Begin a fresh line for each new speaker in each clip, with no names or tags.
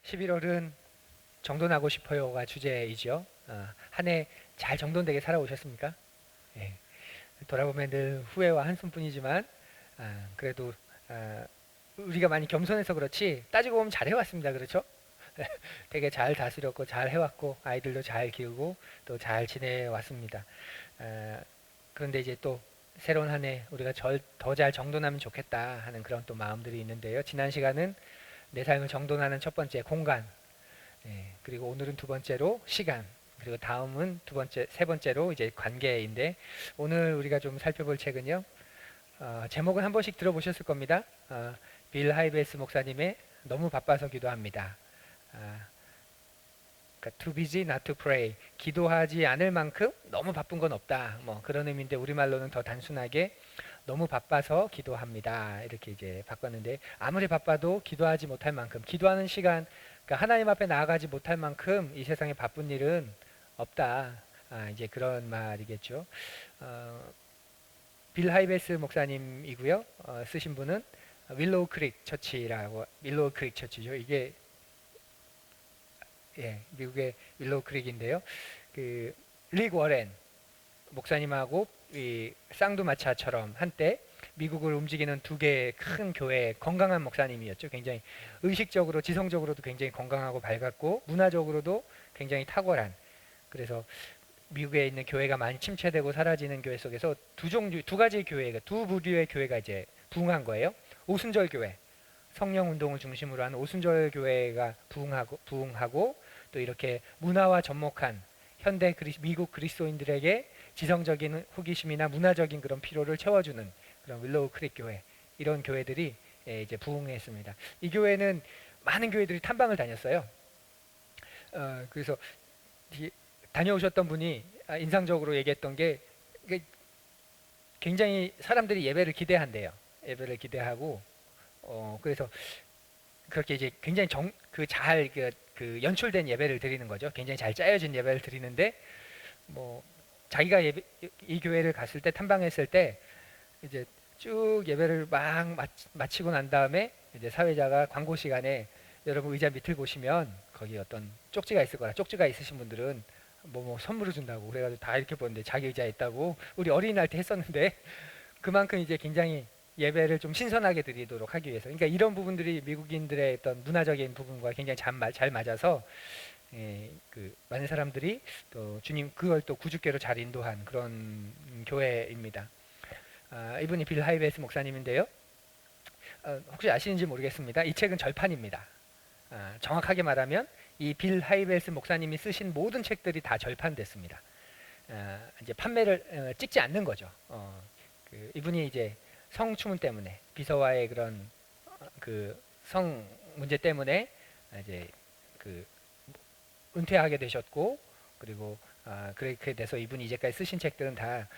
11월은 정돈하고 싶어요가 주제이죠. 한 해 잘 정돈되게 살아오셨습니까? 예, 돌아보면 늘 후회와 한숨뿐이지만 그래도 아, 우리가 많이 겸손해서 그렇지 따지고 보면 잘 해왔습니다. 그렇죠? 되게 잘 다스렸고 잘 해왔고 아이들도 잘 키우고 또 잘 지내왔습니다. 아, 그런데 이제 또 새로운 한 해 우리가 더 잘 정돈하면 좋겠다 하는 그런 또 마음들이 있는데요. 지난 시간은 내 삶을 정돈하는 첫 번째 공간, 그리고 오늘은 두 번째로 시간, 그리고 다음은 세 번째로 이제 관계인데 오늘 우리가 좀 살펴볼 책은요. 제목은 한 번씩 들어보셨을 겁니다. 빌 하이베스 목사님의 너무 바빠서 기도합니다. 아, 그러니까 too busy not to pray. 기도하지 않을 만큼 너무 바쁜 건 없다. 뭐 그런 의미인데 우리말로는 더 단순하게 너무 바빠서 기도합니다. 이렇게 이제 바꿨는데 아무리 바빠도 기도하지 못할 만큼 기도하는 시간, 그러니까 하나님 앞에 나아가지 못할 만큼 이 세상에 바쁜 일은 없다. 이제 그런 말이겠죠. 어, 빌 하이베스 목사님이고요. 쓰신 분은 윌로우 크릭 처치라고 윌로우 크릭 처치죠. 이게 미국의 윌로우 크릭인데요. 릭 워렌 목사님하고 이 쌍두마차처럼 한때 미국을 움직이는 두 개의 큰 교회의 건강한 목사님이었죠. 굉장히 의식적으로 지성적으로도 굉장히 건강하고 밝았고 문화적으로도 굉장히 탁월한. 그래서 미국에 있는 교회가 많이 침체되고 사라지는 교회 속에서 두 가지 교회가 두 부류의 교회가 이제 부흥한 거예요. 오순절 교회, 성령 운동을 중심으로 하는 오순절 교회가 부흥하고 또 이렇게 문화와 접목한 미국 그리스도인들에게 지성적인 호기심이나 문화적인 그런 필요를 채워주는 그런 윌로우 크릭 교회, 이런 교회들이 이제 부흥했습니다. 이 교회는 많은 교회들이 탐방을 다녔어요. 그래서 다녀오셨던 분이 인상적으로 얘기했던 게 굉장히 사람들이 예배를 기대한대요. 예배를 기대하고 그래서 그렇게 이제 굉장히 연출된 예배를 드리는 거죠. 굉장히 잘 짜여진 예배를 드리는데 뭐 자기가 이 교회를 갔을 때 탐방했을 때 이제 쭉 예배를 막 마치고 난 다음에 이제 사회자가 광고 시간에 여러분 의자 밑을 보시면 거기 어떤 쪽지가 있을 거라. 쪽지가 있으신 분들은 뭐 선물을 준다고 그래가지고 다 이렇게 보는데 자기 의자에 있다고 우리 어린이날 때 했었는데 그만큼 이제 굉장히 예배를 좀 신선하게 드리도록 하기 위해서. 그러니까 이런 부분들이 미국인들의 어떤 문화적인 부분과 굉장히 잘 맞아서 많은 사람들이 또 주님 그걸 또 구주께로 잘 인도한 그런 교회입니다. 이분이 빌 하이베스 목사님인데요. 혹시 아시는지 모르겠습니다. 이 책은 절판입니다. 정확하게 말하면 이 빌 하이베스 목사님이 쓰신 모든 책들이 다 절판됐습니다. 이제 판매를 찍지 않는 거죠. 이분이 이제 성추문 때문에 비서와의 그런 성 문제 때문에 이제 은퇴하게 되셨고 그리고 그렇게 돼서 이분이 이제까지 쓰신 책들은 다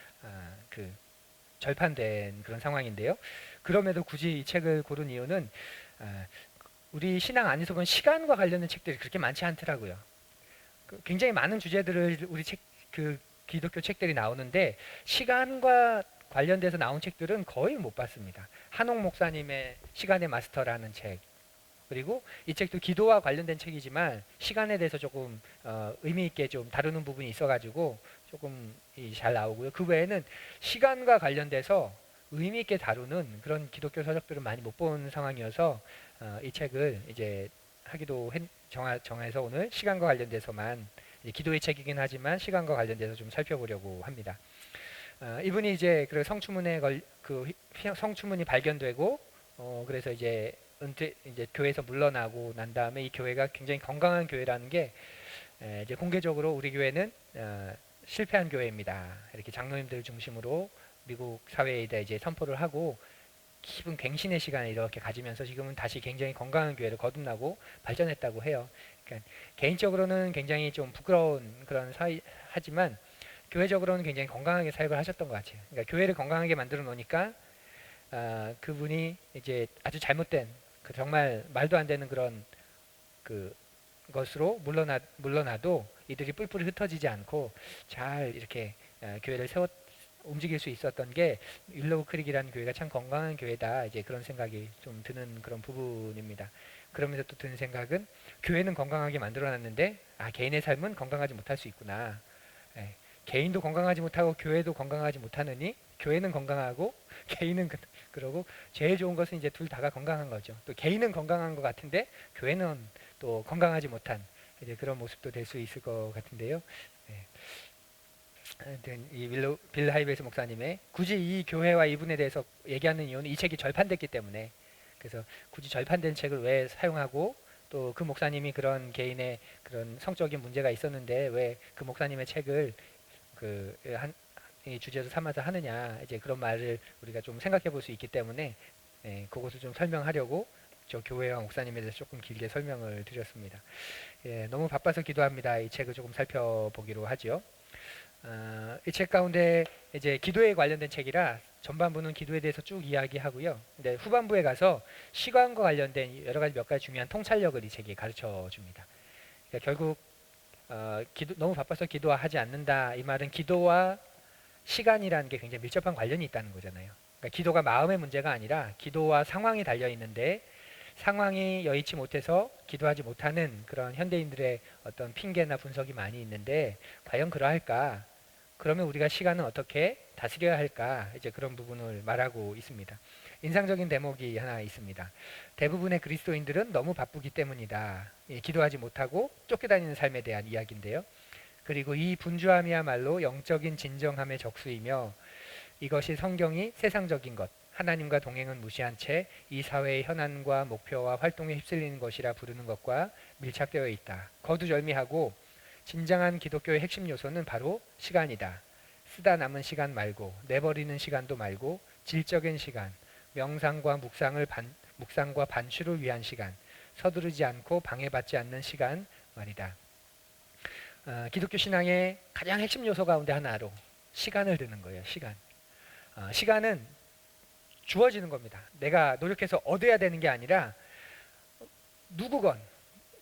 절판된 그런 상황인데요. 그럼에도 굳이 이 책을 고른 이유는 우리 신앙 안에서 보면 시간과 관련된 책들이 그렇게 많지 않더라고요. 굉장히 많은 주제들을 기독교 책들이 나오는데 시간과 관련돼서 나온 책들은 거의 못 봤습니다. 한옥 목사님의 시간의 마스터라는 책, 그리고 이 책도 기도와 관련된 책이지만 시간에 대해서 조금 의미 있게 좀 다루는 부분이 있어가지고 조금 잘 나오고요. 그 외에는 시간과 관련돼서 의미 있게 다루는 그런 기독교 서적들은 많이 못 본 상황이어서 이 책을 이제 정해서 오늘 시간과 관련돼서만 기도의 책이긴 하지만 시간과 관련돼서 좀 살펴보려고 합니다. 이분이 이제 성추문이 발견되고 그래서 이제 이제 교회에서 물러나고 난 다음에 이 교회가 굉장히 건강한 교회라는 게 이제 공개적으로 우리 교회는 실패한 교회입니다. 이렇게 장로님들 중심으로 미국 사회에 이제 선포를 하고 깊은 갱신의 시간을 이렇게 가지면서 지금은 다시 굉장히 건강한 교회를 거듭나고 발전했다고 해요. 그러니까 개인적으로는 굉장히 좀 부끄러운 그런 하지만 교회적으로는 굉장히 건강하게 사역을 하셨던 것 같아요. 그러니까 교회를 건강하게 만들어 놓으니까 그분이 이제 아주 잘못된 정말 말도 안 되는 그런 것으로 물러나도 이들이 뿔뿔이 흩어지지 않고 잘 이렇게 교회를 움직일 수 있었던 게 윌로우 크릭이라는 교회가 참 건강한 교회다. 이제 그런 생각이 좀 드는 그런 부분입니다. 그러면서 또 드는 생각은 교회는 건강하게 만들어놨는데 개인의 삶은 건강하지 못할 수 있구나. 예, 개인도 건강하지 못하고 교회도 건강하지 못하느니 교회는 건강하고 개인은 그러고 제일 좋은 것은 이제 둘 다가 건강한 거죠. 또 개인은 건강한 것 같은데 교회는 또 건강하지 못한 이제 그런 모습도 될 수 있을 것 같은데요. 예. 하여튼 이 빌 하이베스 목사님의 굳이 이 교회와 이분에 대해서 얘기하는 이유는 이 책이 절판됐기 때문에 그래서 굳이 절판된 책을 왜 사용하고 또 그 목사님이 그런 개인의 그런 성적인 문제가 있었는데 왜 그 목사님의 책을 이 주제로 삼아서 하느냐 이제 그런 말을 우리가 좀 생각해 볼 수 있기 때문에 그것을 좀 설명하려고 저 교회와 목사님에 대해서 조금 길게 설명을 드렸습니다. 너무 바빠서 기도합니다. 이 책을 조금 살펴보기로 하죠. 이 책 가운데 이제 기도에 관련된 책이라 전반부는 기도에 대해서 쭉 이야기하고요. 근데 후반부에 가서 시간과 관련된 여러 가지 몇 가지 중요한 통찰력을 이 책이 가르쳐 줍니다. 그러니까 결국 너무 바빠서 기도하지 않는다. 이 말은 기도와 시간이라는 게 굉장히 밀접한 관련이 있다는 거잖아요. 그러니까 기도가 마음의 문제가 아니라 기도와 상황이 달려 있는데 상황이 여의치 못해서 기도하지 못하는 그런 현대인들의 어떤 핑계나 분석이 많이 있는데 과연 그러할까? 그러면 우리가 시간은 어떻게 다스려야 할까? 이제 그런 부분을 말하고 있습니다. 인상적인 대목이 하나 있습니다. 대부분의 그리스도인들은 너무 바쁘기 때문이다. 기도하지 못하고 쫓겨다니는 삶에 대한 이야기인데요. 그리고 이 분주함이야말로 영적인 진정함의 적수이며 이것이 성경이 세상적인 것, 하나님과 동행은 무시한 채 이 사회의 현안과 목표와 활동에 휩쓸리는 것이라 부르는 것과 밀착되어 있다. 거두절미하고 진정한 기독교의 핵심 요소는 바로 시간이다. 쓰다 남은 시간 말고 내버리는 시간도 말고 질적인 시간, 명상과 묵상과 반추를 위한 시간, 서두르지 않고 방해받지 않는 시간 말이다. 기독교 신앙의 가장 핵심 요소 가운데 하나로 시간을 드는 거예요. 시간은 주어지는 겁니다. 내가 노력해서 얻어야 되는 게 아니라 누구건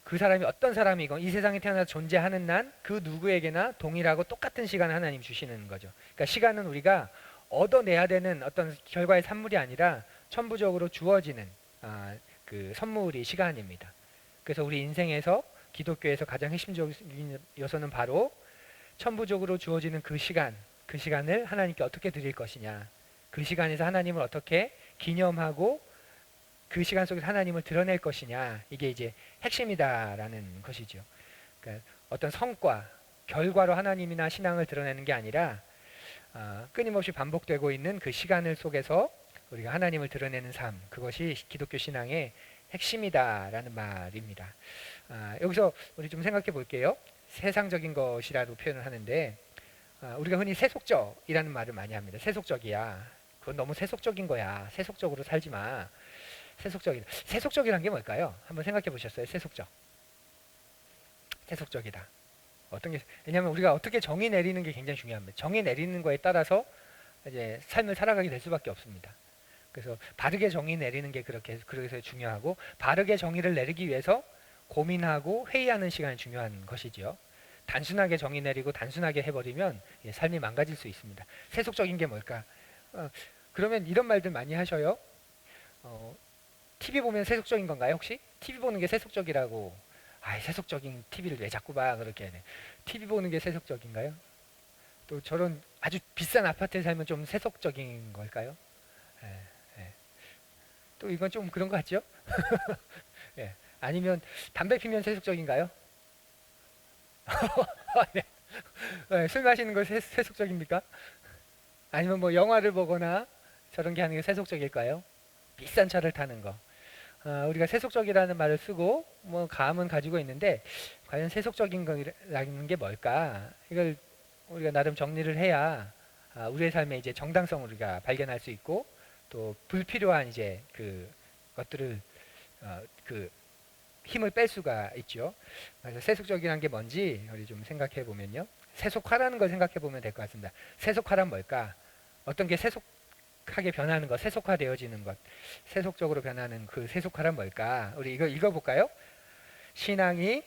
그 사람이 어떤 사람이건 이 세상에 태어나서 존재하는 난 그 누구에게나 동일하고 똑같은 시간을 하나님 주시는 거죠. 그러니까 시간은 우리가 얻어내야 되는 어떤 결과의 산물이 아니라 천부적으로 주어지는 그 선물이 시간입니다. 그래서 우리 인생에서 기독교에서 가장 핵심적인 요소는 바로 천부적으로 주어지는 그 시간을 하나님께 어떻게 드릴 것이냐, 그 시간에서 하나님을 어떻게 기념하고 그 시간 속에서 하나님을 드러낼 것이냐, 이게 이제 핵심이다라는 것이죠. 그러니까 어떤 성과, 결과로 하나님이나 신앙을 드러내는 게 아니라 끊임없이 반복되고 있는 그 시간을 속에서 우리가 하나님을 드러내는 삶, 그것이 기독교 신앙의 핵심이다라는 말입니다. 여기서 우리 좀 생각해 볼게요. 세상적인 것이라도 표현을 하는데 우리가 흔히 세속적이라는 말을 많이 합니다. 세속적이야. 그건 너무 세속적인 거야. 세속적으로 살지 마. 세속적이란 게 뭘까요? 한번 생각해 보셨어요? 세속적이다. 왜냐하면 우리가 어떻게 정의 내리는 게 굉장히 중요합니다. 정의 내리는 거에 따라서 이제 삶을 살아가게 될 수밖에 없습니다. 그래서 바르게 정의 내리는 게 그래서 중요하고 바르게 정의를 내리기 위해서 고민하고 회의하는 시간이 중요한 것이지요. 단순하게 정의 내리고 단순하게 해버리면 삶이 망가질 수 있습니다. 세속적인 게 뭘까? 그러면 이런 말들 많이 하셔요. TV 보면 세속적인 건가요, 혹시? TV 보는 게 세속적이라고. 세속적인 TV를 왜 자꾸 봐, 그렇게. TV 보는 게 세속적인가요? 또 저런 아주 비싼 아파트에 살면 좀 세속적인 걸까요? 예, 예. 또 이건 좀 그런 것 같죠? 예. 아니면 담배 피면 세속적인가요? 네. 술 마시는 거 세속적입니까? 아니면 뭐 영화를 보거나 저런 게 하는 게 세속적일까요? 비싼 차를 타는 거. 우리가 세속적이라는 말을 쓰고 뭐 감은 가지고 있는데 과연 세속적인 거라는 게 뭘까? 이걸 우리가 나름 정리를 해야 우리의 삶의 이제 정당성을 우리가 발견할 수 있고 또 불필요한 이제 그 것들을 그 힘을 뺄 수가 있죠. 그래서 세속적이라는 게 뭔지 우리 좀 생각해 보면요. 세속화라는 걸 생각해 보면 될 것 같습니다. 세속화란 뭘까? 어떤 게 세속하게 변하는 것, 세속화되어지는 것, 세속적으로 변하는 그 세속화란 뭘까? 우리 이거 읽어볼까요? 신앙이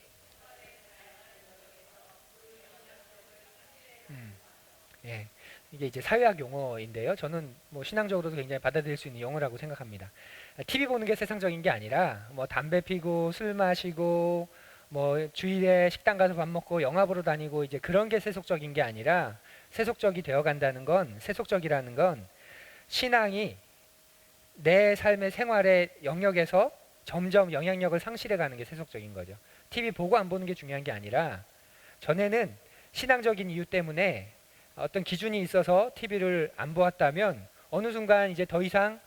예. 이게 이제 사회학 용어인데요. 저는 뭐 신앙적으로도 굉장히 받아들일 수 있는 용어라고 생각합니다. TV 보는 게 세상적인 게 아니라 뭐 담배 피고 술 마시고 뭐 주일에 식당 가서 밥 먹고 영화 보러 다니고 이제 그런 게 세속적인 게 아니라 세속적이 되어 간다는 건 세속적이라는 건 신앙이 내 삶의 생활의 영역에서 점점 영향력을 상실해 가는 게 세속적인 거죠. TV 보고 안 보는 게 중요한 게 아니라 전에는 신앙적인 이유 때문에 어떤 기준이 있어서 TV를 안 보았다면 어느 순간 이제 더 이상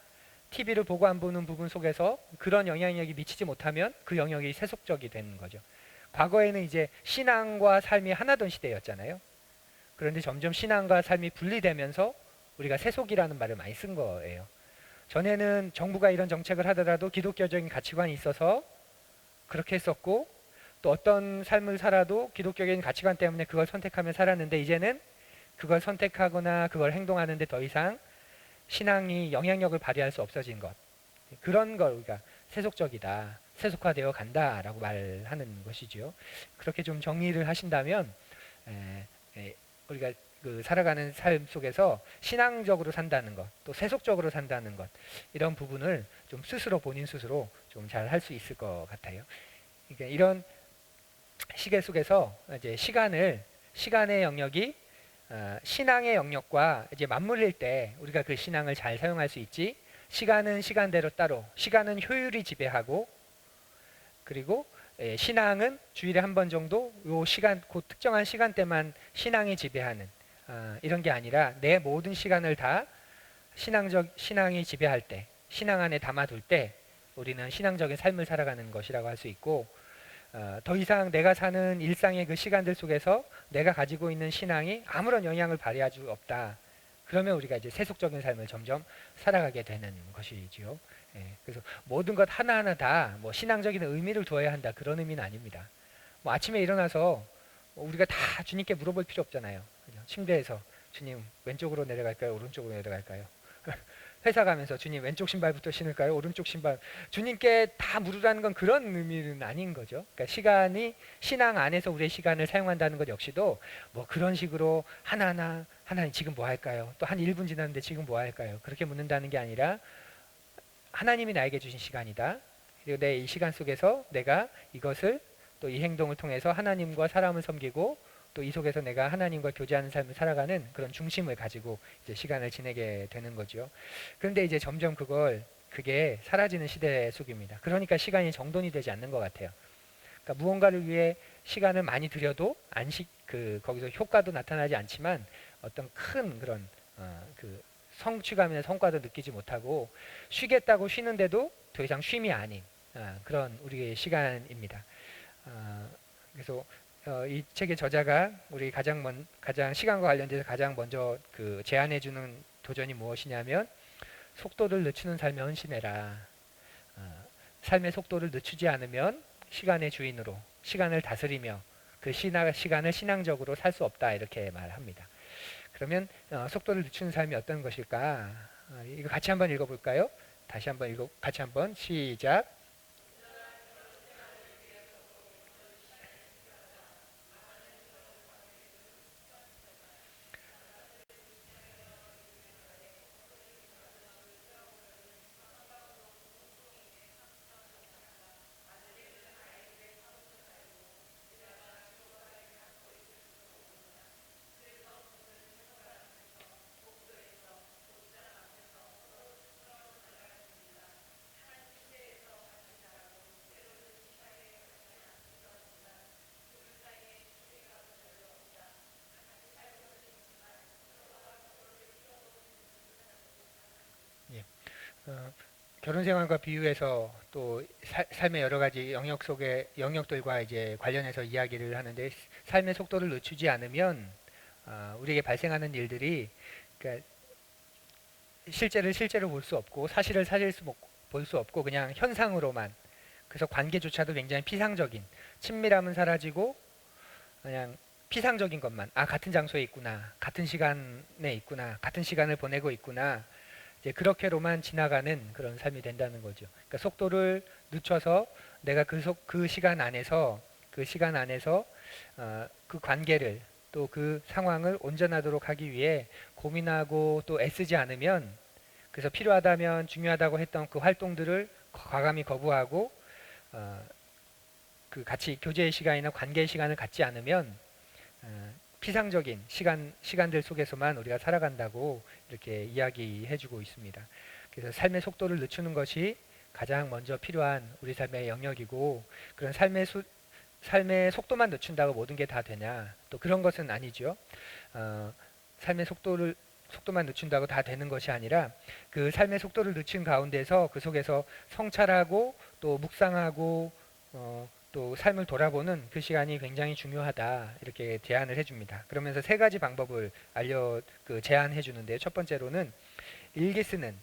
TV를 보고 안 보는 부분 속에서 그런 영향력이 미치지 못하면 그 영역이 세속적이 되는 거죠. 과거에는 이제 신앙과 삶이 하나던 시대였잖아요. 그런데 점점 신앙과 삶이 분리되면서 우리가 세속이라는 말을 많이 쓴 거예요. 전에는 정부가 이런 정책을 하더라도 기독교적인 가치관이 있어서 그렇게 했었고 또 어떤 삶을 살아도 기독교적인 가치관 때문에 그걸 선택하며 살았는데 이제는 그걸 선택하거나 그걸 행동하는데 더 이상 신앙이 영향력을 발휘할 수 없어진 것. 그런 걸 우리가 세속적이다. 세속화되어 간다라고 말하는 것이죠. 그렇게 좀 정리를 하신다면 우리가 그 살아가는 삶 속에서 신앙적으로 산다는 것, 또 세속적으로 산다는 것 이런 부분을 좀 스스로 본인 스스로 좀 잘 할 수 있을 것 같아요. 그러니까 이런 시계 속에서 이제 시간의 영역이 신앙의 영역과 이제 맞물릴 때 우리가 그 신앙을 잘 사용할 수 있지. 시간은 시간대로 따로, 시간은 효율이 지배하고 그리고 신앙은 주일에 한 번 정도 요 시간, 그 특정한 시간대만 신앙이 지배하는 이런 게 아니라 내 모든 시간을 다 신앙이 지배할 때, 신앙 안에 담아둘 때 우리는 신앙적인 삶을 살아가는 것이라고 할 수 있고 더 이상 내가 사는 일상의 그 시간들 속에서 내가 가지고 있는 신앙이 아무런 영향을 발휘할 수 없다. 그러면 우리가 이제 세속적인 삶을 점점 살아가게 되는 것이지요. 그래서 모든 것 하나하나 다 뭐 신앙적인 의미를 두어야 한다 그런 의미는 아닙니다. 뭐 아침에 일어나서 우리가 다 주님께 물어볼 필요 없잖아요. 그죠? 침대에서 주님 왼쪽으로 내려갈까요? 오른쪽으로 내려갈까요? 회사 가면서 주님 왼쪽 신발부터 신을까요? 오른쪽 신발 주님께 다 물으라는 건 그런 의미는 아닌 거죠. 그러니까 시간이 신앙 안에서 우리의 시간을 사용한다는 것 역시도 뭐 그런 식으로 하나하나 하나님 지금 뭐 할까요? 또 한 1분 지났는데 지금 뭐 할까요? 그렇게 묻는다는 게 아니라 하나님이 나에게 주신 시간이다. 그리고 내 이 시간 속에서 내가 이것을 또 이 행동을 통해서 하나님과 사람을 섬기고 또 이 속에서 내가 하나님과 교제하는 삶을 살아가는 그런 중심을 가지고 이제 시간을 지내게 되는 거죠. 그런데 이제 점점 그게 사라지는 시대 속입니다. 그러니까 시간이 정돈이 되지 않는 것 같아요. 그러니까 무언가를 위해 시간을 많이 들여도 거기서 효과도 나타나지 않지만 어떤 큰 그런 그 성취감이나 성과도 느끼지 못하고 쉬겠다고 쉬는데도 더 이상 쉼이 아닌 그런 우리의 시간입니다. 그래서 이 책의 저자가 우리 가장 시간과 관련돼서 가장 먼저 그 제안해주는 도전이 무엇이냐면 속도를 늦추는 삶에 헌신해라. 삶의 속도를 늦추지 않으면 시간의 주인으로 시간을 다스리며 그 시간을 신앙적으로 살 수 없다 이렇게 말합니다. 그러면 속도를 늦추는 삶이 어떤 것일까? 이거 같이 한번 읽어볼까요? 같이 한번 시작. 예. 결혼 생활과 비유해서 또 삶의 여러 가지 영역들과 이제 관련해서 이야기를 하는데 삶의 속도를 늦추지 않으면 우리에게 발생하는 일들이 그러니까 실제를 실제로 볼 수 없고 사실을 사실 볼 수 없고 그냥 현상으로만 그래서 관계조차도 굉장히 피상적인 친밀함은 사라지고 그냥 피상적인 것만 같은 장소에 있구나 같은 시간에 있구나 같은 시간을 보내고 있구나 이제 그렇게로만 지나가는 그런 삶이 된다는 거죠. 그러니까 속도를 늦춰서 내가 그 시간 안에서 그 관계를 또 그 상황을 온전하도록 하기 위해 고민하고 또 애쓰지 않으면, 그래서 필요하다면 중요하다고 했던 그 활동들을 과감히 거부하고 그 같이 교제의 시간이나 관계의 시간을 갖지 않으면 피상적인 시간들 속에서만 우리가 살아간다고 이렇게 이야기해주고 있습니다. 그래서 삶의 속도를 늦추는 것이 가장 먼저 필요한 우리 삶의 영역이고, 그런 삶의 속도만 늦춘다고 모든 게 다 되냐? 또 그런 것은 아니죠. 삶의 속도만 늦춘다고 다 되는 것이 아니라, 그 삶의 속도를 늦춘 가운데서 그 속에서 성찰하고 또 묵상하고 또 삶을 돌아보는 그 시간이 굉장히 중요하다, 이렇게 제안을 해줍니다. 그러면서 세 가지 방법을 제안해 주는데요. 첫 번째로는 일기 쓰는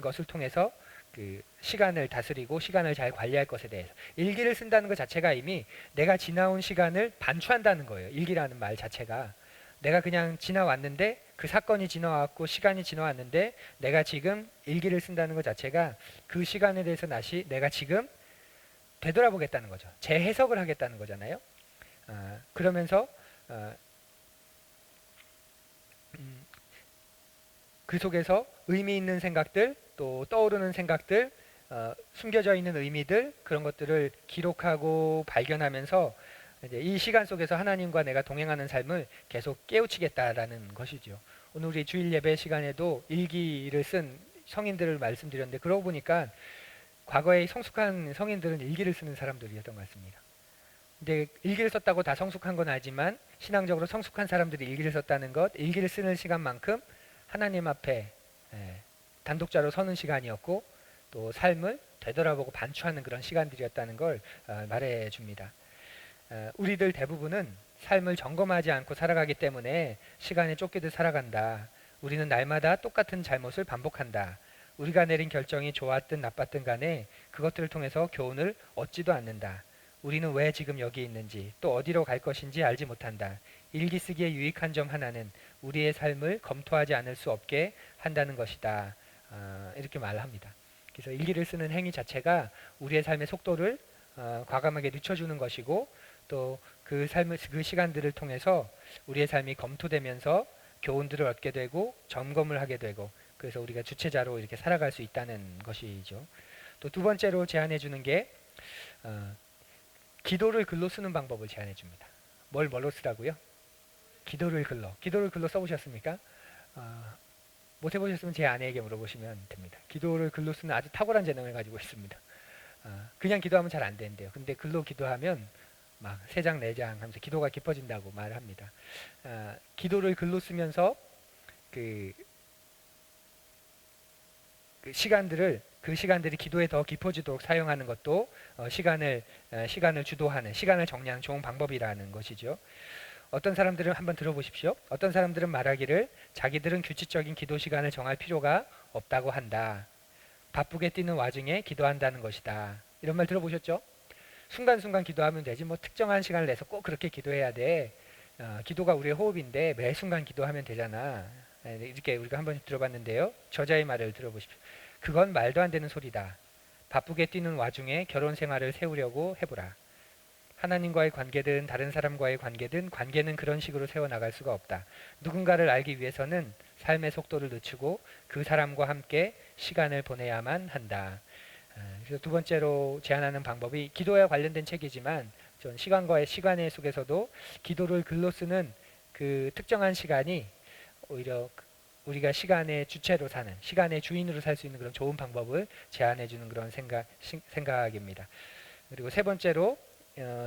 것을 통해서 그 시간을 다스리고 시간을 잘 관리할 것에 대해서, 일기를 쓴다는 것 자체가 이미 내가 지나온 시간을 반추한다는 거예요. 일기라는 말 자체가 내가 그냥 지나왔는데, 그 사건이 지나왔고 시간이 지나왔는데 내가 지금 일기를 쓴다는 것 자체가 그 시간에 대해서 다시 내가 지금 되돌아보겠다는 거죠. 재해석을 하겠다는 거잖아요. 그러면서 그 속에서 의미 있는 생각들, 또 떠오르는 생각들, 숨겨져 있는 의미들, 그런 것들을 기록하고 발견하면서 이제 이 시간 속에서 하나님과 내가 동행하는 삶을 계속 깨우치겠다라는 것이죠. 오늘 우리 주일 예배 시간에도 일기를 쓴 성인들을 말씀드렸는데, 그러고 보니까 과거에 성숙한 성인들은 일기를 쓰는 사람들이었던 것 같습니다. 근데 일기를 썼다고 다 성숙한 건 아니지만, 신앙적으로 성숙한 사람들이 일기를 썼다는 것, 일기를 쓰는 시간만큼 하나님 앞에 단독자로 서는 시간이었고, 또 삶을 되돌아보고 반추하는 그런 시간들이었다는 걸 말해 줍니다. 우리들 대부분은 삶을 점검하지 않고 살아가기 때문에 시간에 쫓기듯 살아간다. 우리는 날마다 똑같은 잘못을 반복한다. 우리가 내린 결정이 좋았든 나빴든 간에 그것들을 통해서 교훈을 얻지도 않는다. 우리는 왜 지금 여기 있는지, 또 어디로 갈 것인지 알지 못한다. 일기 쓰기의 유익한 점 하나는 우리의 삶을 검토하지 않을 수 없게 한다는 것이다. 이렇게 말합니다. 그래서 일기를 쓰는 행위 자체가 우리의 삶의 속도를 과감하게 늦춰주는 것이고, 또 그 시간들을 통해서 우리의 삶이 검토되면서 교훈들을 얻게 되고 점검을 하게 되고, 그래서 우리가 주체자로 이렇게 살아갈 수 있다는 것이죠. 또 두 번째로 제안해 주는 게 기도를 글로 쓰는 방법을 제안해 줍니다. 뭘로 쓰라고요? 기도를 글로 써보셨습니까? 못 해보셨으면 제 아내에게 물어보시면 됩니다. 기도를 글로 쓰는 아주 탁월한 재능을 가지고 있습니다. 그냥 기도하면 잘 안 되는데요. 근데 글로 기도하면 막 3장 4장 하면서 기도가 깊어진다고 말합니다. 기도를 글로 쓰면서 그 시간들이 기도에 더 깊어지도록 사용하는 것도 시간을 주도하는, 시간을 정리하는 좋은 방법이라는 것이죠. 어떤 사람들은 한번 들어보십시오. 어떤 사람들은 말하기를 자기들은 규칙적인 기도 시간을 정할 필요가 없다고 한다. 바쁘게 뛰는 와중에 기도한다는 것이다. 이런 말 들어보셨죠? 순간순간 기도하면 되지 뭐 특정한 시간을 내서 꼭 그렇게 기도해야 돼. 기도가 우리의 호흡인데 매 순간 기도하면 되잖아. 이렇게 우리가 한번 들어봤는데요. 저자의 말을 들어보십시오. 그건 말도 안 되는 소리다. 바쁘게 뛰는 와중에 결혼 생활을 세우려고 해보라. 하나님과의 관계든 다른 사람과의 관계든 관계는 그런 식으로 세워나갈 수가 없다. 누군가를 알기 위해서는 삶의 속도를 늦추고 그 사람과 함께 시간을 보내야만 한다. 그래서 두 번째로 제안하는 방법이 기도와 관련된 책이지만, 전 시간의 속에서도 기도를 글로 쓰는 그 특정한 시간이 오히려 우리가 시간의 주체로 사는, 시간의 주인으로 살 수 있는 그런 좋은 방법을 제안해 주는 그런 생각입니다. 그리고 세 번째로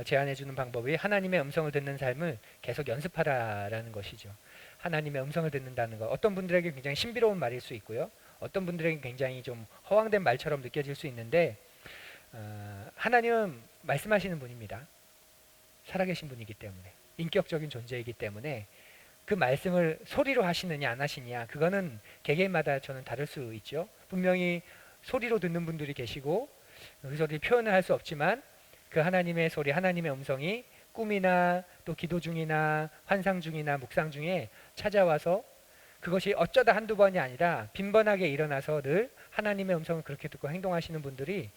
제안해 주는 방법이 하나님의 음성을 듣는 삶을 계속 연습하라라는 것이죠. 하나님의 음성을 듣는다는 것, 어떤 분들에게 굉장히 신비로운 말일 수 있고요. 어떤 분들에게 굉장히 좀 허황된 말처럼 느껴질 수 있는데, 하나님은 말씀하시는 분입니다. 살아계신 분이기 때문에, 인격적인 존재이기 때문에 그 말씀을 소리로 하시느냐 안 하시느냐, 그거는 개개인마다 저는 다를 수 있죠. 분명히 소리로 듣는 분들이 계시고 그 소리를 표현을 할 수 없지만, 그 하나님의 소리, 하나님의 음성이 꿈이나 또 기도 중이나 환상 중이나 묵상 중에 찾아와서, 그것이 어쩌다 한두 번이 아니라 빈번하게 일어나서 늘 하나님의 음성을 그렇게 듣고 행동하시는 분들이,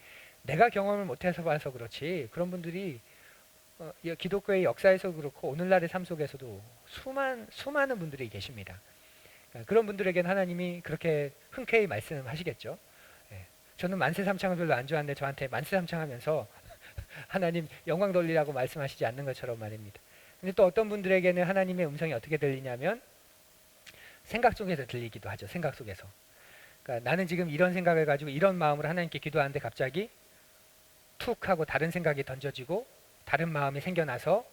내가 경험을 못해서 봐서 그렇지 그런 분들이 기독교의 역사에서 그렇고 오늘날의 삶 속에서도 수많은 분들이 계십니다. 그런 분들에게는 하나님이 그렇게 흔쾌히 말씀하시겠죠. 예. 저는 만세삼창을 별로 안 좋아하는데 저한테 만세삼창하면서 하나님 영광 돌리라고 말씀하시지 않는 것처럼 말입니다. 근데 또 어떤 분들에게는 하나님의 음성이 어떻게 들리냐면 생각 속에서 들리기도 하죠. 생각 속에서. 그러니까 나는 지금 이런 생각을 가지고 이런 마음으로 하나님께 기도하는데 갑자기 툭 하고 다른 생각이 던져지고 다른 마음이 생겨나서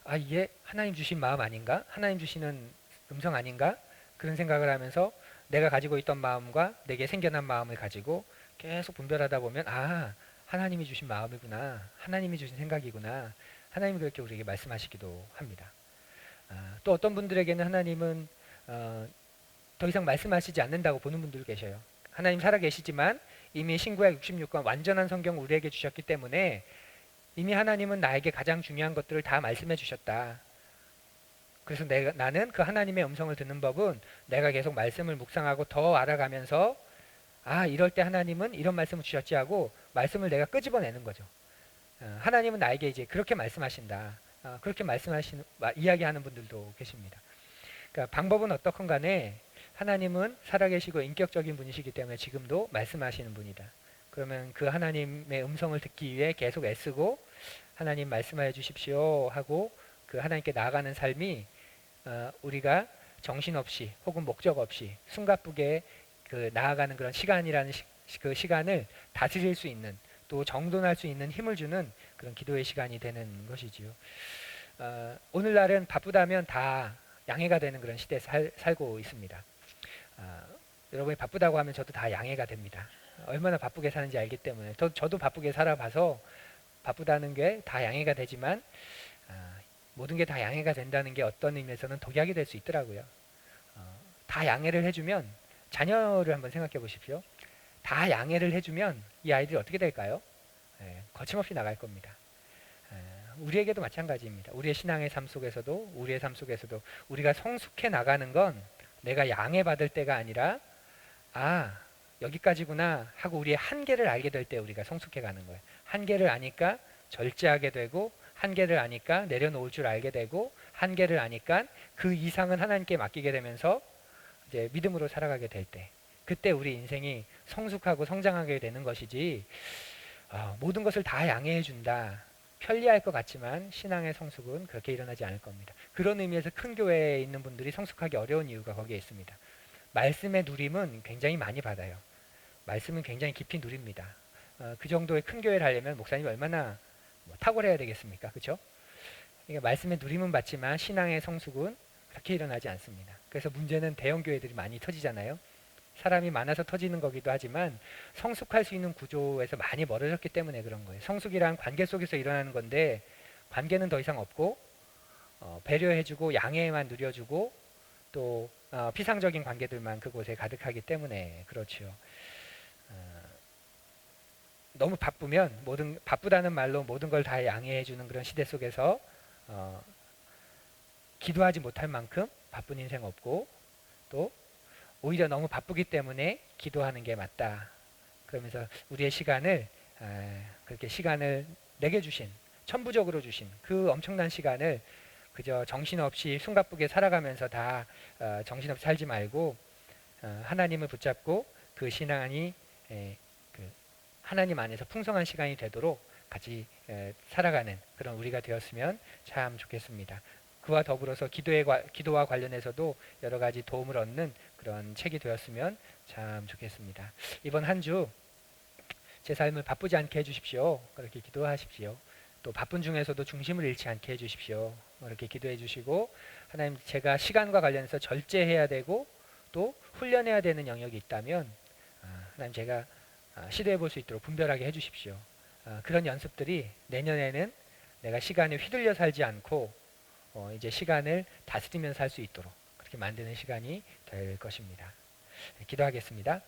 아, 이게 하나님 주신 마음 아닌가? 하나님 주시는 음성 아닌가? 그런 생각을 하면서 내가 가지고 있던 마음과 내게 생겨난 마음을 가지고 계속 분별하다 보면 아, 하나님이 주신 마음이구나. 하나님이 주신 생각이구나. 하나님이 그렇게 우리에게 말씀하시기도 합니다. 또 어떤 분들에게는 하나님은 더 이상 말씀하시지 않는다고 보는 분들 계셔요. 하나님 살아계시지만 이미 신구약 66권 완전한 성경을 우리에게 주셨기 때문에 이미 하나님은 나에게 가장 중요한 것들을 다 말씀해 주셨다. 그래서 나는 그 하나님의 음성을 듣는 법은 내가 계속 말씀을 묵상하고 더 알아가면서 아, 이럴 때 하나님은 이런 말씀을 주셨지 하고 말씀을 내가 끄집어내는 거죠. 하나님은 나에게 이제 그렇게 말씀하신다. 그렇게 이야기하는 분들도 계십니다. 그러니까 방법은 어떻건 간에 하나님은 살아계시고 인격적인 분이시기 때문에 지금도 말씀하시는 분이다. 그러면 그 하나님의 음성을 듣기 위해 계속 애쓰고 하나님 말씀하여 주십시오 하고 그 하나님께 나아가는 삶이 우리가 정신없이 혹은 목적 없이 숨가쁘게 그 나아가는 그런 시간이라는 그 시간을 다스릴 수 있는 또 정돈할 수 있는 힘을 주는 그런 기도의 시간이 되는 것이지요. 오늘날은 바쁘다면 다 양해가 되는 그런 시대에 살고 있습니다. 여러분이 바쁘다고 하면 저도 다 양해가 됩니다. 얼마나 바쁘게 사는지 알기 때문에 저도 바쁘게 살아봐서 바쁘다는 게 다 양해가 되지만 모든 게 다 양해가 된다는 게 어떤 의미에서는 독약이 될 수 있더라고요. 다 양해를 해주면 자녀를 한번 생각해 보십시오. 다 양해를 해주면 이 아이들이 어떻게 될까요? 거침없이 나갈 겁니다. 우리에게도 마찬가지입니다. 우리의 신앙의 삶 속에서도 우리의 삶 속에서도 우리가 성숙해 나가는 건 내가 양해받을 때가 아니라 아, 여기까지구나 하고 우리의 한계를 알게 될 때 우리가 성숙해 가는 거예요. 한계를 아니까 절제하게 되고 한계를 아니까 내려놓을 줄 알게 되고 한계를 아니까 그 이상은 하나님께 맡기게 되면서 이제 믿음으로 살아가게 될 때 그때 우리 인생이 성숙하고 성장하게 되는 것이지 모든 것을 다 양해해 준다. 편리할 것 같지만 신앙의 성숙은 그렇게 일어나지 않을 겁니다. 그런 의미에서 큰 교회에 있는 분들이 성숙하기 어려운 이유가 거기에 있습니다. 말씀의 누림은 굉장히 많이 받아요. 말씀은 굉장히 깊이 누립니다. 그 정도의 큰 교회를 하려면 목사님이 얼마나 탁월해야 되겠습니까? 그렇죠? 그러니까 말씀의 누림은 받지만 신앙의 성숙은 그렇게 일어나지 않습니다. 그래서 문제는 대형 교회들이 많이 터지잖아요. 사람이 많아서 터지는 거기도 하지만 성숙할 수 있는 구조에서 많이 멀어졌기 때문에 그런 거예요. 성숙이란 관계 속에서 일어나는 건데 관계는 더 이상 없고 배려해주고 양해만 누려주고 또 피상적인 관계들만 그곳에 가득하기 때문에 그렇죠. 너무 바쁘면 바쁘다는 말로 모든 걸 다 양해해주는 그런 시대 속에서 기도하지 못할 만큼 바쁜 인생 없고 또 오히려 너무 바쁘기 때문에 기도하는 게 맞다. 그러면서 우리의 시간을 그렇게 시간을 내게 주신 천부적으로 주신 그 엄청난 시간을 그저 정신없이 숨가쁘게 살아가면서 다 정신없이 살지 말고 하나님을 붙잡고 그 신앙이 그 하나님 안에서 풍성한 시간이 되도록 같이 살아가는 그런 우리가 되었으면 참 좋겠습니다. 그와 더불어서 기도와 관련해서도 여러 가지 도움을 얻는 그런 책이 되었으면 참 좋겠습니다. 이번 한 주 제 삶을 바쁘지 않게 해주십시오. 그렇게 기도하십시오. 또 바쁜 중에서도 중심을 잃지 않게 해주십시오. 이렇게 기도해 주시고 하나님 제가 시간과 관련해서 절제해야 되고 또 훈련해야 되는 영역이 있다면 하나님 제가 시도해 볼 수 있도록 분별하게 해주십시오. 그런 연습들이 내년에는 내가 시간에 휘둘려 살지 않고 이제 시간을 다스리면서 살 수 있도록 그렇게 만드는 시간이 될 것입니다. 기도하겠습니다.